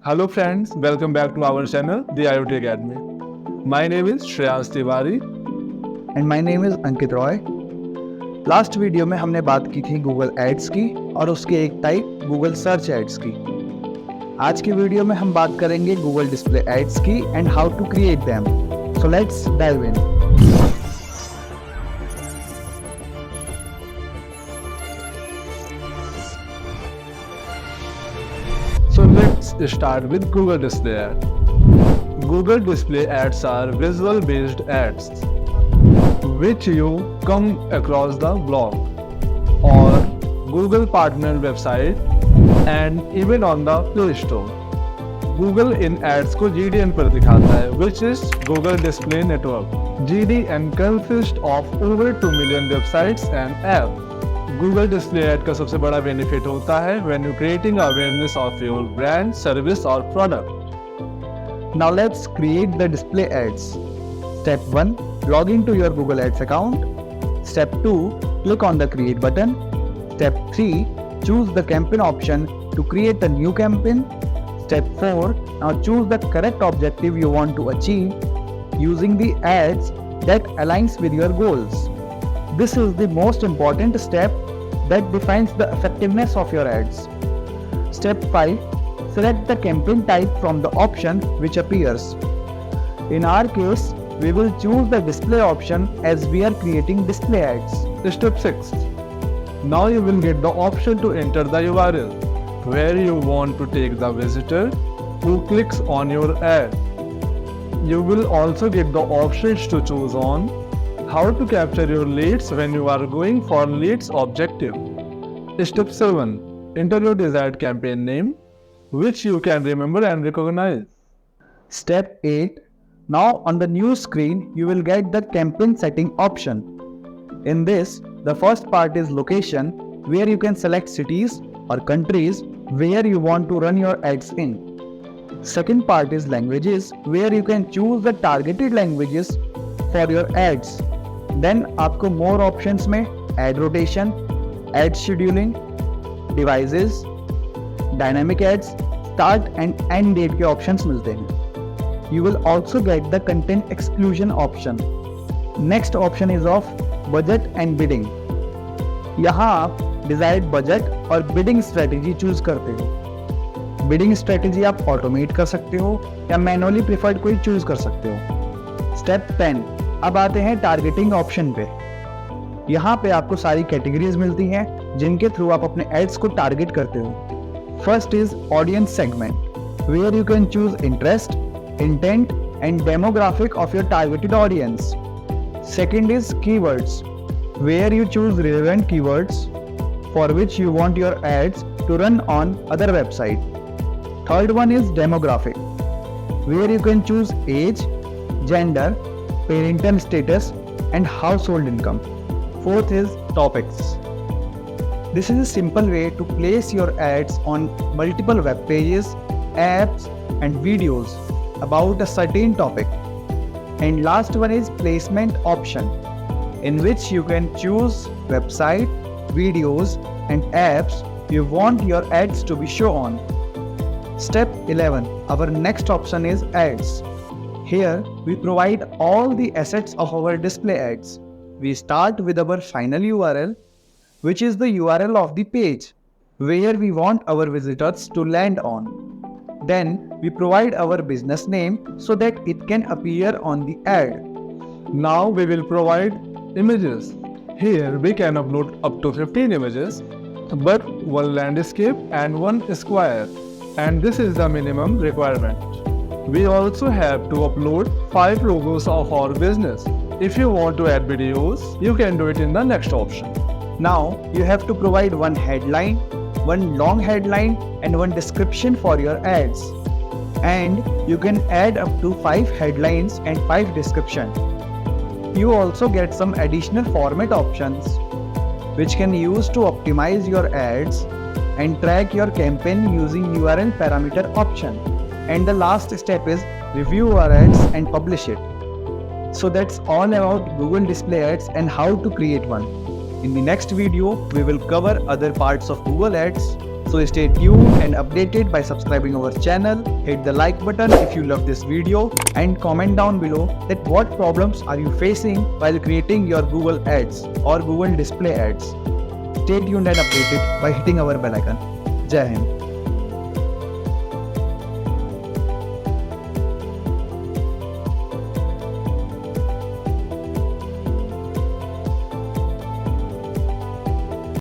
Hello friends, welcome back to our channel, The IoT Academy. My name is Shreyans Tiwari. And my name is Ankit Roy. Last video में हमने बात की थी Google ads की और उसके एक टाइप गूगल सर्च एड्स की। आज की वीडियो में हम बात करेंगे गूगल डिस्प्ले एड्स की and how to create them. So let's dive in. So let's start with Google Display Ads. Google Display Ads are visual based ads which you come across the blog or Google partner website and even on the Play Store. Google in ads को GDN पर दिखाता है which is Google Display Network. GDN consists of over 2 million websites and apps. Google Display Ad का सबसे बड़ा benefit होता है when you creating awareness of your brand, service or product. Now let's create the display ads. Step 1. Log into your Google Ads account. Step 2. Click on the create button. Step 3. Choose the campaign option to create a new campaign. Step 4. Now choose the correct objective you want to achieve using the ads that aligns with your goals. This is the most important step that defines the effectiveness of your ads. Step 5. Select the campaign type from the option which appears. In our case, we will choose the display option as we are creating display ads. Step 6. Now you will get the option to enter the URL where you want to take the visitor who clicks on your ad. You will also get the options to choose on how to capture your leads when you are going for leads objective. Step 7. Enter your desired campaign name which you can remember and recognize. Step 8. Now on the new screen, you will get the campaign setting option. In this, the first part is location, where you can select cities or countries where you want to run your ads in. Second part is languages, where you can choose the targeted languages for your ads. Then आपको more options में ad rotation, ad scheduling, devices, dynamic ads, start and end date के options मिलते हैं. You will also get the content exclusion option. Next option is of budget and bidding. यहाँ आप desired budget और bidding strategy choose करते हो. Bidding strategy आप automate कर सकते हो या manually preferred कोई choose कर सकते हो. Step 10. अब आते हैं टारगेटिंग ऑप्शन पे। यहाँ पे आपको सारी कैटेगरीज मिलती हैं जिनके थ्रू आप अपने एड्स को टारगेट करते हो। First is audience segment, where you can choose interest, intent and demographic of your targeted audience. Second is keywords, where you choose relevant keywords for which you want your ads to run on other website. Third one is demographic, where you can choose age, gender, parental status and household income. Fourth is topics. This is a simple way to place your ads on multiple web pages, apps and videos about a certain topic. And last one is placement option, in which you can choose website, videos and apps you want your ads to be shown on. Step 11. Our next option is ads. Here, we provide all the assets of our display ads. We start with our final URL, which is the URL of the page where we want our visitors to land on. Then, we provide our business name so that it can appear on the ad. Now we will provide images. Here we can upload up to 15 images, but one landscape and one square, and this is the minimum requirement. We also have to upload 5 logos of our business. If you want to add videos, you can do it in the next option. Now, you have to provide one headline, one long headline and one description for your ads. And you can add up to 5 headlines and 5 description. You also get some additional format options which can use to optimize your ads and track your campaign using URL parameter option. And the last step is review our ads and publish it. So that's all about Google Display Ads and how to create one. In the next video, we will cover other parts of Google Ads So stay tuned and updated by subscribing our channel. Hit the like button if you love this video and comment down below that what problems are you facing while creating your Google Ads or Google Display Ads. Stay tuned and updated by hitting our bell icon. Jai Hind.